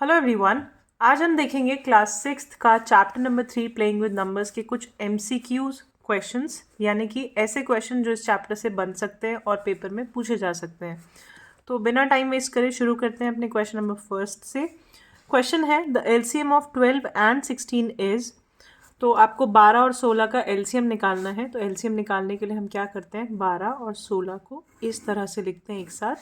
Hello everyone. आज हम देखेंगे क्लास 6 का chapter number 3 playing with numbers के कुछ एमसीक्यूज क्वेश्चंस, यानी कि ऐसे क्वेश्चन जो इस चैप्टर से बन सकते हैं और पेपर में पूछे जा सकते हैं। तो बिना टाइम वेस्ट करे शुरू करते हैं अपने क्वेश्चन नंबर फर्स्ट से। क्वेश्चन है the LCM of 12 and 16 is. तो आपको 12 और 16 का एलसीएम निकालना है। तो एलसीएम निकालने के लिए हम क्या करते हैं, 12 और 16 को इस तरह से लिखते हैं एक साथ,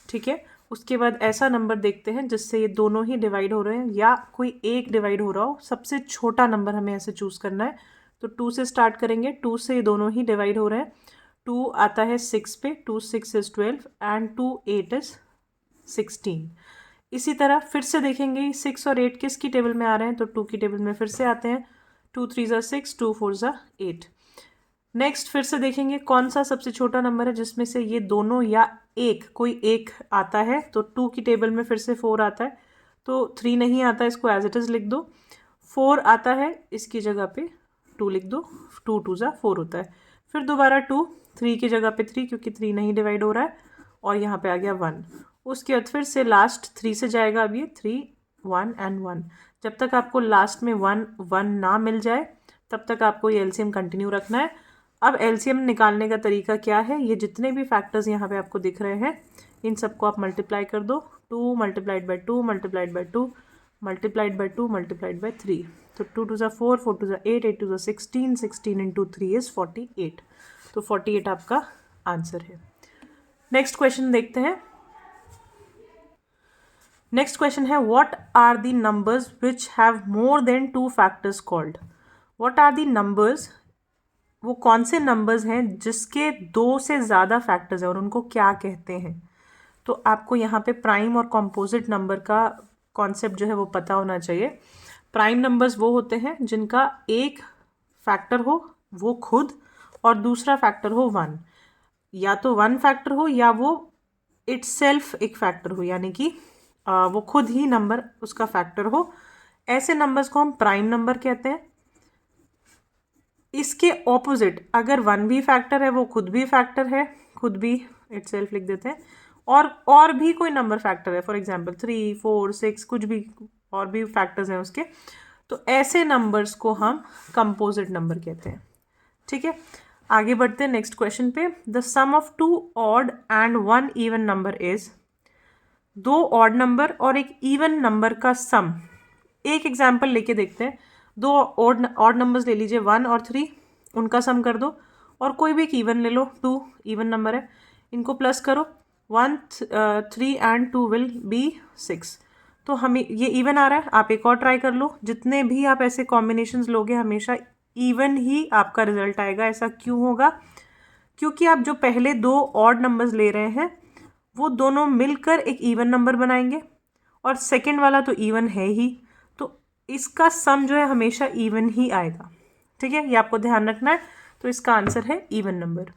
ठीक है। उसके बाद ऐसा नंबर देखते हैं जिससे ये दोनों ही डिवाइड हो रहे हैं या कोई एक डिवाइड हो रहा हो। सबसे छोटा नंबर हमें ऐसे चूज करना है। तो 2 से स्टार्ट करेंगे, 2 से ये दोनों ही डिवाइड हो रहे हैं। 2 आता है 6 पे, 2 6 इज 12 एंड 2 8 इज 16। इसी तरह फिर से देखेंगे 6 और 8 किसकी टेबल में आ रहे हैं, तो 2 की टेबल में फिर से आते हैं। 2 3 ज़ा 6, 2 4 ज़ा 8। नेक्स्ट फिर से देखेंगे कौन सा सबसे छोटा नंबर है जिसमें से ये दोनों या कोई एक आता है। तो 2 की टेबल में फिर से 4 आता है, तो 3 नहीं आता, इसको एज इट इज़ लिख दो। 4 आता है, इसकी जगह पे 2 लिख दो। 2 2 ज़ा 4 होता है। फिर दोबारा 2, 3 की जगह पे 3 क्योंकि 3 नहीं डिवाइड हो रहा है, और यहाँ पे आ गया 1। उसके बाद फिर से लास्ट 3 से जाएगा। अब ये 3 1 एंड 1। जब तक आपको लास्ट में 1 1 ना मिल जाए तब तक आपको ये एलसीएम कंटिन्यू रखना है। अब एलसीएम निकालने का तरीका क्या है, ये जितने भी फैक्टर्स यहाँ पे आपको दिख रहे हैं इन सबको आप मल्टीप्लाई कर दो। 2 multiplied by 2 multiplied by 2 multiplied by 2 multiplied by 3। तो 2 2 ज़ा 4, 4 2 ज़ा 8, 8 2 ज़ा 16, 16 इंटू 3 इज़ 48। तो 48 आपका आंसर है। नेक्स्ट क्वेश्चन देखते हैं। नेक्स्ट क्वेश्चन है what are the numbers which have more than 2 factors called. What are the numbers, वो कौन से नंबर्स हैं जिसके 2 से ज़्यादा फैक्टर्स हैं और उनको क्या कहते हैं। तो आपको यहाँ पे प्राइम और कॉम्पोजिट नंबर का कॉन्सेप्ट जो है वो पता होना चाहिए। प्राइम नंबर्स वो होते हैं जिनका एक फैक्टर हो वो खुद, और दूसरा फैक्टर हो 1, या तो 1 फैक्टर हो या वो इटसेल्फ एक फैक्टर हो, यानी कि वो खुद ही नंबर उसका फैक्टर हो। ऐसे नंबर्स को हम प्राइम नंबर कहते हैं। इसके ऑपोजिट अगर 1 भी फैक्टर है, वो खुद भी फैक्टर है, खुद भी इटसेल्फ लिख देते हैं, और भी कोई नंबर फैक्टर है, फॉर एग्जांपल 3 4 6 कुछ भी और भी फैक्टर्स हैं उसके, तो ऐसे नंबर्स को हम कंपोजिट नंबर कहते हैं, ठीक है। आगे बढ़ते हैं नेक्स्ट क्वेश्चन पे। The sum of 2 odd and 1 even number is. 2 odd number और एक इवन नंबर का सम। एक एग्जाम्पल लेके देखते हैं। 2 ऑड नंबर्स ले लीजिए, 1 और 3, उनका सम कर दो, और कोई भी एक इवन ले लो, 2 इवन नंबर है, इनको प्लस करो। 1 3 एंड 2 विल बी 6। तो हमें ये इवन आ रहा है। आप एक और ट्राई कर लो। जितने भी आप ऐसे कॉम्बिनेशंस लोगे हमेशा इवन ही आपका रिजल्ट आएगा। ऐसा क्यों होगा, क्योंकि आप जो पहले 2 ऑड नंबर्स ले रहे हैं वो दोनों मिलकर एक इवन नंबर बनाएंगे, और सेकेंड वाला तो इवन है ही, तो इसका सम जो है हमेशा इवन ही आएगा, ठीक है। ये आपको ध्यान रखना है। तो इसका आंसर है इवन नंबर।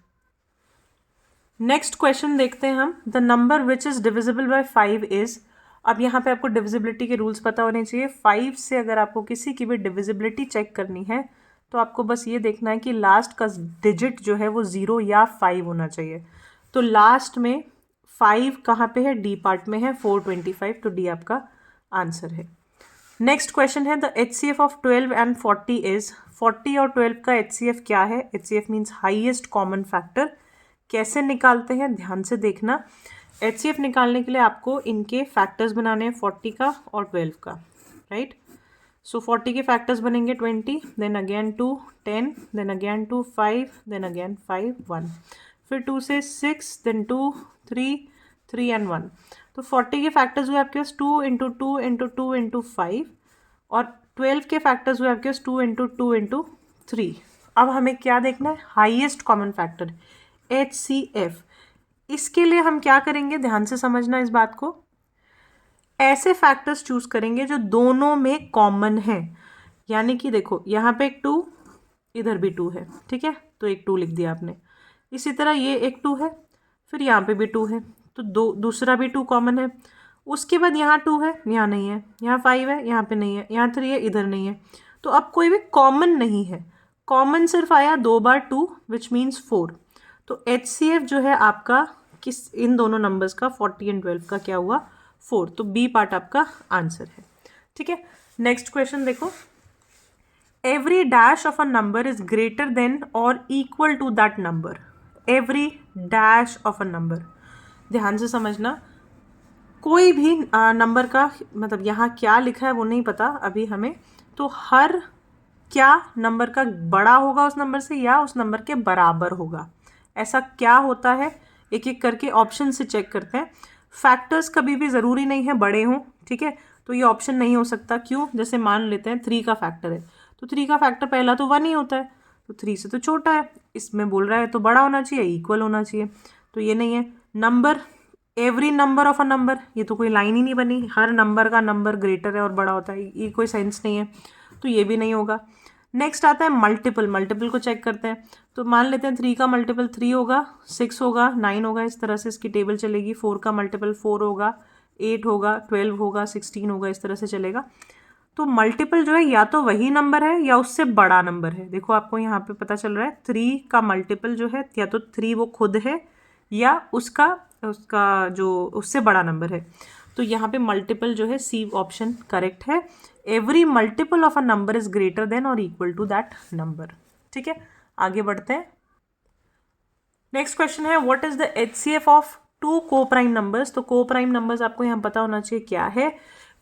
नेक्स्ट क्वेश्चन देखते हैं हम। The number which is divisible bye 5 is. अब यहाँ पे आपको डिविजिबिलिटी के रूल्स पता होने चाहिए। 5 से अगर आपको किसी की भी डिविजिबिलिटी चेक करनी है तो आपको बस ये देखना है कि लास्ट का डिजिट जो है वो 0 या 5 होना चाहिए। तो लास्ट में 5 कहाँ पे है, डी पार्ट में है, 425, तो डी आपका आंसर है। नेक्स्ट क्वेश्चन है the HCF of 12 and 40 is. 40 और 12 का HCF क्या है। HCF means highest common factor. कैसे निकालते हैं ध्यान से देखना। HCF निकालने के लिए आपको इनके फैक्टर्स बनाने हैं, 40 का और 12 का, राइट। सो 40 के फैक्टर्स बनेंगे 20, then again 2 10, then again 2 5, then again 5 1, फिर 2 से 6, देन 2 3 3 एंड 1। तो 40 के फैक्टर्स हुए आपके पास 2 इंटू 2 इंटू 2 इंटू 5, और 12 के फैक्टर्स हुए आपके पास 2 इंटू 2 इंटू 3। अब हमें क्या देखना है, हाईएस्ट कॉमन फैक्टर HCF। इसके लिए हम क्या करेंगे, ध्यान से समझना इस बात को। ऐसे फैक्टर्स चूज करेंगे जो दोनों में कॉमन है, यानी कि देखो यहाँ पे एक 2, इधर भी 2 है, ठीक है, तो एक 2 लिख दिया आपने। इसी तरह ये एक 2 है, फिर यहाँ पे भी 2 है, तो दूसरा भी 2 कॉमन है। उसके बाद यहाँ 2 है, यहाँ नहीं है, यहाँ 5 है, यहाँ पे नहीं है, यहाँ 3 है, इधर नहीं है। तो अब कोई भी कॉमन नहीं है। कॉमन सिर्फ आया 2 बार 2 विच मीन्स 4। तो HCF जो है आपका किस इन दोनों नंबर्स का 40 एंड 12 का क्या हुआ, 4, तो बी पार्ट आपका आंसर है। ठीक है, नेक्स्ट क्वेश्चन देखो, every dash of a number is greater than और equal to that number. Every dash of a number, ध्यान से समझना, कोई भी नंबर का मतलब यहाँ क्या लिखा है वो नहीं पता अभी हमें, तो हर क्या नंबर का बड़ा होगा उस नंबर से या उस नंबर के बराबर होगा, ऐसा क्या होता है, एक एक करके ऑप्शन से चेक करते हैं। फैक्टर्स कभी भी ज़रूरी नहीं है बड़े हों, ठीक है, तो ये ऑप्शन नहीं हो सकता, क्यों, जैसे मान लेते हैं 3 का फैक्टर है, तो 3 का फैक्टर पहला तो 1 ही होता है, तो 3 से तो छोटा है, इसमें बोल रहा है तो बड़ा होना चाहिए, इक्वल होना चाहिए, तो ये नहीं है। Number, every number of a number, ये तो कोई लाइन ही नहीं बनी, हर नंबर का नंबर ग्रेटर है और बड़ा होता है, ये कोई सेंस नहीं है, तो ये भी नहीं होगा। नेक्स्ट आता है मल्टीपल, मल्टीपल को चेक करते हैं, तो मान लेते हैं 3 का मल्टीपल 3 होगा, 6 होगा, 9 होगा, इस तरह से इसकी टेबल चलेगी। 4 का मल्टीपल 4 होगा, 8 होगा, 12 होगा, 16 होगा, इस तरह से चलेगा। तो मल्टीपल जो है या तो वही नंबर है या उससे बड़ा नंबर है। देखो आपको यहाँ पे पता चल रहा है 3 का मल्टीपल जो है या तो 3 वो खुद है या उसका जो उससे बड़ा नंबर है, तो यहाँ पे मल्टीपल जो है सी ऑप्शन करेक्ट है। Every multiple of a number is greater than और इक्वल टू दैट नंबर। ठीक है, आगे बढ़ते हैं। नेक्स्ट क्वेश्चन है, what is the HCF of 2 को प्राइम नंबर्स। तो को प्राइम नंबर्स आपको यहाँ पता होना चाहिए क्या है।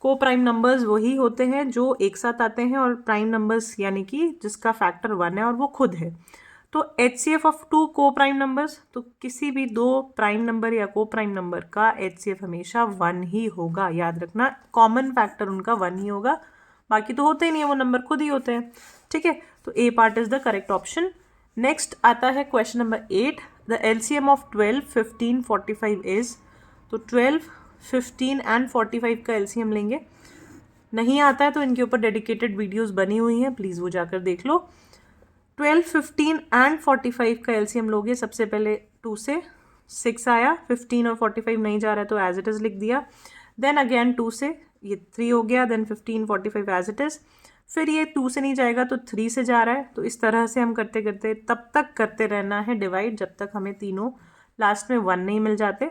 को प्राइम नंबर्स वही होते हैं जो एक साथ आते हैं, और प्राइम नंबर्स यानी कि जिसका फैक्टर 1 है और वो खुद है। तो HCF ऑफ 2 को प्राइम नंबर्स, तो किसी भी 2 प्राइम नंबर या को प्राइम नंबर का HCF हमेशा 1 ही होगा, याद रखना, कॉमन फैक्टर उनका 1 ही होगा, बाकी तो होते ही नहीं है, वो नंबर खुद ही होते हैं। ठीक है, तो A part is the correct option. Next आता है question number 8, the LCM of 12, 15, 45 is. तो 12, 15 एंड 45 का LCM लेंगे, नहीं आता है तो इनके ऊपर डेडिकेटेड वीडियोस बनी हुई हैं, प्लीज़ वो जाकर देख लो। 12, 15 एंड 45 का LCM लोगे, सबसे पहले 2 से 6 आया, 15 और 45 नहीं जा रहा है तो एज इट इज़ लिख दिया, देन अगेन 2 से ये 3 हो गया, देन 15, 45 एज इट इज़, फिर ये 2 से नहीं जाएगा तो 3 से जा रहा है, तो इस तरह से हम करते करते तब तक करते रहना है डिवाइड जब तक हमें तीनों लास्ट में 1 नहीं मिल जाते।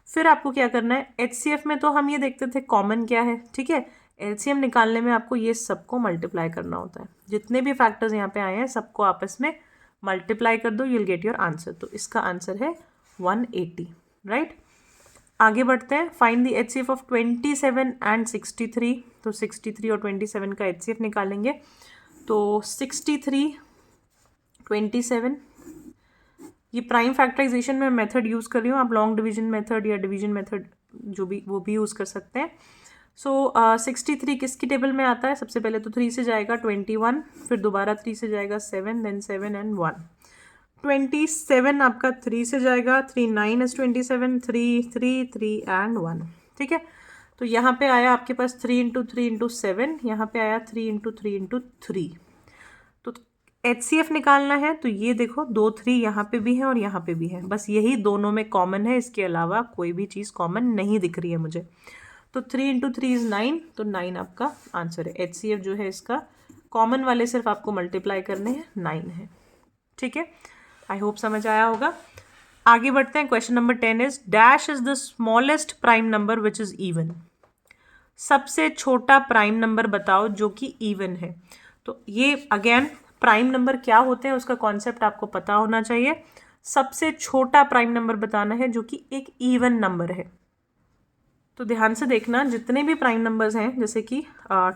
फिर आपको क्या करना है, HCF में तो हम ये देखते थे कॉमन क्या है, ठीक है, LCM निकालने में आपको ये सबको मल्टीप्लाई करना होता है, जितने भी फैक्टर्स यहाँ पे आए हैं सबको आपस में मल्टीप्लाई कर दो, you will get your answer. तो इसका आंसर है 180, राइट। आगे बढ़ते हैं, find the HCF of 27 and 63। तो 63 और 27 का HCF निकालेंगे, तो 63, 27, ये प्राइम फैक्टराइजेशन में मेथड यूज़ कर रही हूँ, आप लॉन्ग डिवीजन मेथड या डिवीजन मेथड जो भी वो भी यूज़ कर सकते हैं। सो 63 किसकी टेबल में आता है, सबसे पहले तो 3 से जाएगा 21, फिर दोबारा 3 से जाएगा 7, देन 7 एंड 1। 27 आपका 3 से जाएगा, 3 9 इज 27, 3 3 3 एंड 1। ठीक है, तो यहाँ पे आया आपके पास 3 इंटू 3 इंटू 7, यहाँ पे आया 3 इंटू 3 इंटू 3। तो HCF निकालना है, तो ये देखो 2 3 यहाँ पे भी है और यहाँ पे भी है, बस यही दोनों में कॉमन है, इसके अलावा कोई भी चीज़ कॉमन नहीं दिख रही है मुझे। तो 3 इंटू 3 इज़ 9, तो 9 आपका आंसर है। HCF जो है इसका कॉमन वाले सिर्फ आपको मल्टीप्लाई करने हैं, 9 है। ठीक है, आई होप समझ आया होगा। आगे बढ़ते हैं, question number 10 is, dash is the smallest prime number which is even. सबसे छोटा प्राइम नंबर बताओ जो कि इवन है। तो ये अगेन प्राइम नंबर क्या होते हैं उसका कॉन्सेप्ट आपको पता होना चाहिए। सबसे छोटा प्राइम नंबर बताना है जो कि एक इवन नंबर है। तो ध्यान से देखना, जितने भी प्राइम नंबर्स हैं, जैसे कि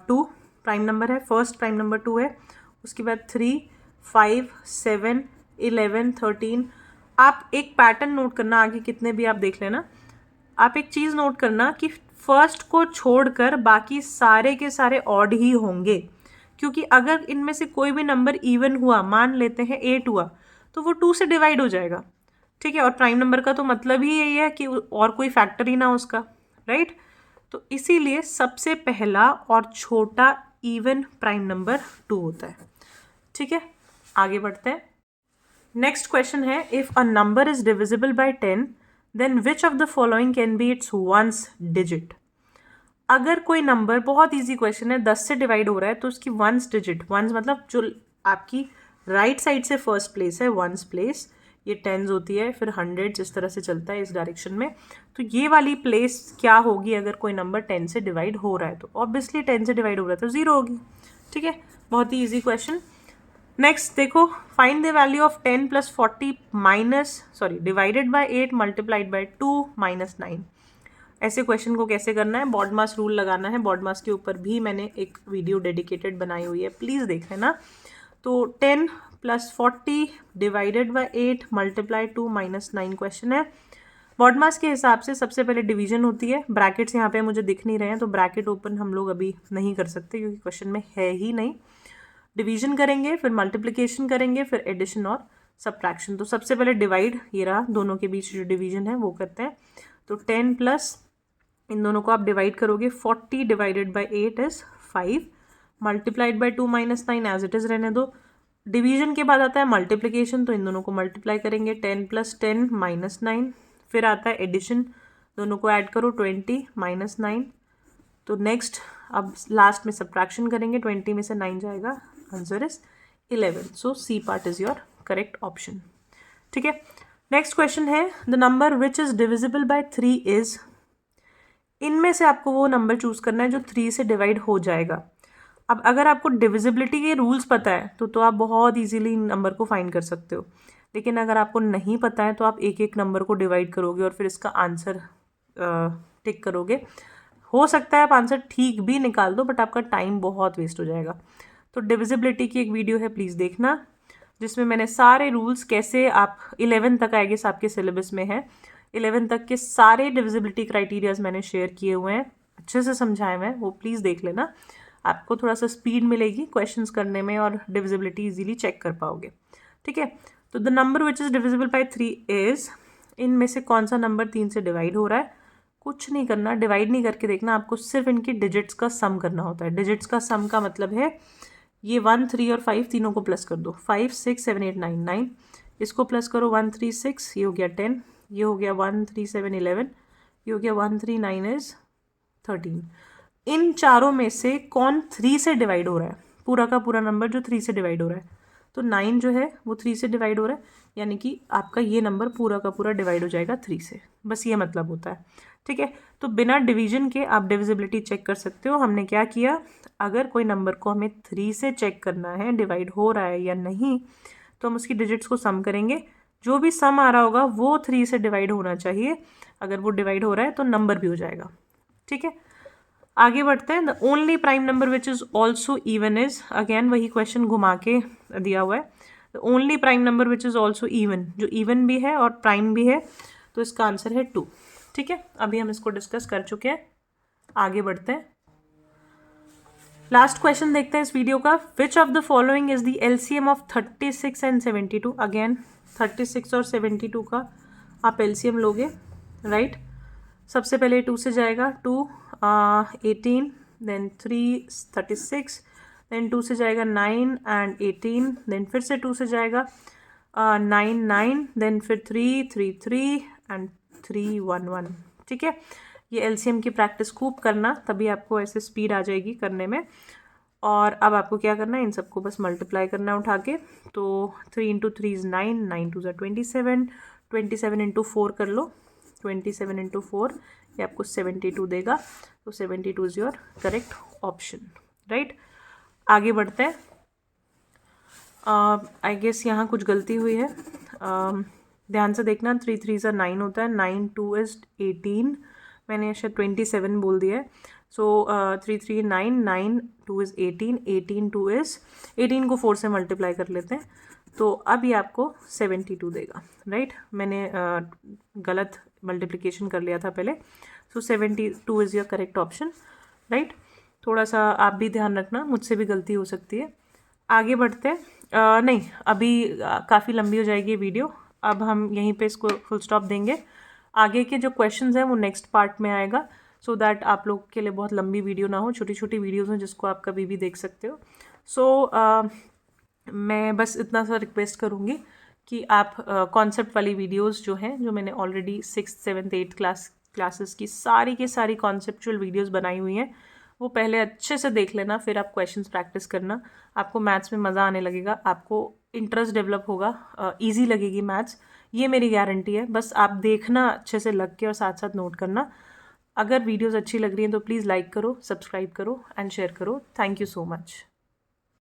2 प्राइम नंबर है, फर्स्ट प्राइम नंबर 2 है, उसके बाद 3, 5, 7, 11, 13। आप एक पैटर्न नोट करना, आगे कितने भी आप देख लेना, आप एक चीज़ नोट करना कि फर्स्ट को छोड़कर बाकी सारे के सारे ऑड ही होंगे, क्योंकि अगर इनमें से कोई भी नंबर इवन हुआ, मान लेते हैं 8 हुआ, तो वो 2 से डिवाइड हो जाएगा। ठीक है, और प्राइम नंबर का तो मतलब ही यही है कि और कोई फैक्टर ही ना उसका, राइट। तो इसीलिए सबसे पहला और छोटा इवन प्राइम नंबर 2 होता है। ठीक है, आगे बढ़ते हैं। नेक्स्ट क्वेश्चन है, if a number is divisible by 10 then which of the following can be its ones digit. अगर कोई नंबर, बहुत इजी क्वेश्चन है, 10 से डिवाइड हो रहा है तो उसकी वंस डिजिट, वंस मतलब जो आपकी राइट साइड से फर्स्ट प्लेस है, वंस प्लेस, ये टेंस होती है, फिर हंड्रेड्स, इस तरह से चलता है इस डायरेक्शन में। तो ये वाली प्लेस क्या होगी अगर कोई नंबर 10 से डिवाइड हो रहा है? तो ऑब्वियसली 10 से डिवाइड हो रहा है तो 0 होगी। ठीक है, बहुत ही ईजी क्वेश्चन। नेक्स्ट देखो, find the value of 10 plus 40 divided by 8 multiplied by 2 minus 9। ऐसे क्वेश्चन को कैसे करना है, बॉडमास रूल लगाना है। बॉडमास के ऊपर भी मैंने एक वीडियो डेडिकेटेड बनाई हुई है, प्लीज़ देख लेना। तो 10 plus 40 divided by 8 multiply 2 minus 9 question है। बॉडमास के हिसाब से सबसे पहले डिवीजन होती है। ब्रैकेट्स यहाँ पे मुझे दिख नहीं रहे हैं तो ब्रैकेट ओपन हम लोग अभी नहीं कर सकते क्योंकि क्वेश्चन में है ही नहीं। डिवीजन करेंगे, फिर मल्टीप्लिकेशन करेंगे, फिर एडिशन और सब्ट्रैक्शन। तो सबसे पहले डिवाइड, ये रहा दोनों के बीच जो डिवीजन है वो करते हैं। तो 10 प्लस, इन दोनों को आप डिवाइड करोगे, 40 divided by 8 is 5 multiplied by 2 minus 9 as it is रहने दो। डिवीजन के बाद आता है मल्टीप्लिकेशन, तो इन दोनों को मल्टीप्लाई करेंगे, 10 प्लस 10 माइनस 9। फिर आता है एडिशन, दोनों को ऐड करो, 20 माइनस 9। तो नेक्स्ट अब लास्ट में सब्ट्रैक्शन करेंगे, 20 में से 9 जाएगा, answer is 11। So C part is your correct option. ठीक है, नेक्स्ट क्वेश्चन है, the number which is divisible by 3 is. इनमें से आपको वो नंबर चूज करना है जो 3 से डिवाइड हो जाएगा। अब अगर आपको डिविजिबिलिटी के रूल्स पता है तो आप बहुत इजीली नंबर को फाइंड कर सकते हो, लेकिन अगर आपको नहीं पता है तो आप एक एक नंबर को डिवाइड करोगे और फिर इसका आंसर टिक करोगे। हो सकता है आप आंसर ठीक भी निकाल दो, बट आपका टाइम बहुत वेस्ट हो जाएगा। तो डिविजिबिलिटी की एक वीडियो है, प्लीज़ देखना, जिसमें मैंने सारे रूल्स कैसे आप 11 तक, आई गेस आपके सिलेबस में है, 11 तक के सारे डिविजिबिलिटी क्राइटेरियाज मैंने शेयर किए हुए हैं, अच्छे से समझाए हुए हैं, वो प्लीज़ देख लेना। आपको थोड़ा सा स्पीड मिलेगी क्वेश्चंस करने में और डिविजिबिलिटी इजीली चेक कर पाओगे। ठीक है, तो the number which is divisible by 3 is, इनमें से कौन सा नंबर 3 से डिवाइड हो रहा है? कुछ नहीं करना, डिवाइड नहीं करके देखना, आपको सिर्फ इनकी डिजिट्स का सम करना होता है। डिजिट्स का सम का मतलब है ये 1, 3 और 5 तीनों को प्लस कर दो, 5, 6, 7, 8, 9, 9, इसको प्लस करो, 1, 3, 6, ये हो गया 10, ये हो गया 1, 3, 7, 11, ये हो गया 1, 3, 9 इज 13। इन चारों में से कौन 3 से डिवाइड हो रहा है? पूरा का पूरा नंबर जो 3 से डिवाइड हो रहा है, तो 9 जो है वो 3 से डिवाइड हो रहा है, यानी कि आपका ये नंबर पूरा का पूरा डिवाइड हो जाएगा 3 से, बस ये मतलब होता है। ठीक है, तो बिना डिवीजन के आप डिविजिबिलिटी चेक कर सकते हो। हमने क्या किया, अगर कोई नंबर को हमें 3 से चेक करना है डिवाइड हो रहा है या नहीं, तो हम उसकी डिजिट्स को सम करेंगे, जो भी सम आ रहा होगा वो 3 से डिवाइड होना चाहिए। अगर वो डिवाइड हो रहा है तो नंबर भी हो जाएगा। ठीक है, आगे बढ़ते हैं। The only prime number which is also even is, again वही क्वेश्चन घुमा के दिया हुआ है। The only prime number which is also even, जो इवन भी है और प्राइम भी है, तो इसका आंसर है 2। ठीक है, अभी हम इसको डिस्कस कर चुके हैं, आगे बढ़ते हैं। लास्ट क्वेश्चन देखते हैं इस वीडियो का। विच of the following is the LCM of 36 and 72? Again 36 और 72 का आप एलसीएम लोगे, राइट? सबसे पहले 2 से जाएगा, 2 18, देन 3 36, देन 2 से जाएगा 9 एंड 18, देन फिर से 2 से जाएगा 9 9, देन फिर 3 3 3 एंड 3 1 1। ठीक है, ये एलसीएम की प्रैक्टिस खूब करना, तभी आपको ऐसे स्पीड आ जाएगी करने में। और अब आपको क्या करना है, इन सबको बस मल्टीप्लाई करना है उठा के। तो 3 इंटू 3 इज़ 9, 9 2 27, 27 इंटू 4 कर लो, 27 इंटू 4 ये आपको 72 देगा। तो 72 is your correct option, right? आगे बढ़ते हैं। आई गेस यहाँ कुछ गलती हुई है, ध्यान से देखना। 3 3 ज़ा 9 होता है, 9 2 इज़ 18, मैंने शायद 27 बोल दिया है। सो 3 3 9, 9 2 इज़ 18, 18 2 इज़ 18 को 4 से मल्टीप्लाई कर लेते हैं, तो अब ये आपको 72 देगा, राइट? मैंने गलत मल्टीप्लिकेशन कर लिया था पहले। सो 72 is your correct option, right? थोड़ा सा आप भी ध्यान रखना, मुझसे भी गलती हो सकती है। आगे बढ़ते हैं। नहीं, अभी काफ़ी लंबी हो जाएगी ये वीडियो, अब हम यहीं पे इसको फुल स्टॉप देंगे। आगे के जो क्वेश्चंस हैं वो नेक्स्ट पार्ट में आएगा, सो दैट आप लोग के लिए बहुत लंबी वीडियो ना हो, छोटी छोटी वीडियोज़ हैं जिसको आप कभी भी देख सकते हो। सो मैं बस इतना सा रिक्वेस्ट करूँगी कि आप कॉन्सेप्ट वाली वीडियोज़ जो हैं, जो मैंने already 6th 7th 8th classes की सारी कॉन्सेप्चुअल वीडियोज़ बनाई हुई हैं, वो पहले अच्छे से देख लेना, फिर आप क्वेश्चंस प्रैक्टिस करना। आपको मैथ्स में मज़ा आने लगेगा, आपको इंटरेस्ट डेवलप होगा, इजी लगेगी मैथ्स, ये मेरी गारंटी है। बस आप देखना अच्छे से लग के और साथ साथ नोट करना। अगर वीडियोस अच्छी लग रही हैं तो प्लीज़ लाइक करो, सब्सक्राइब करो एंड शेयर करो। Thank you so much.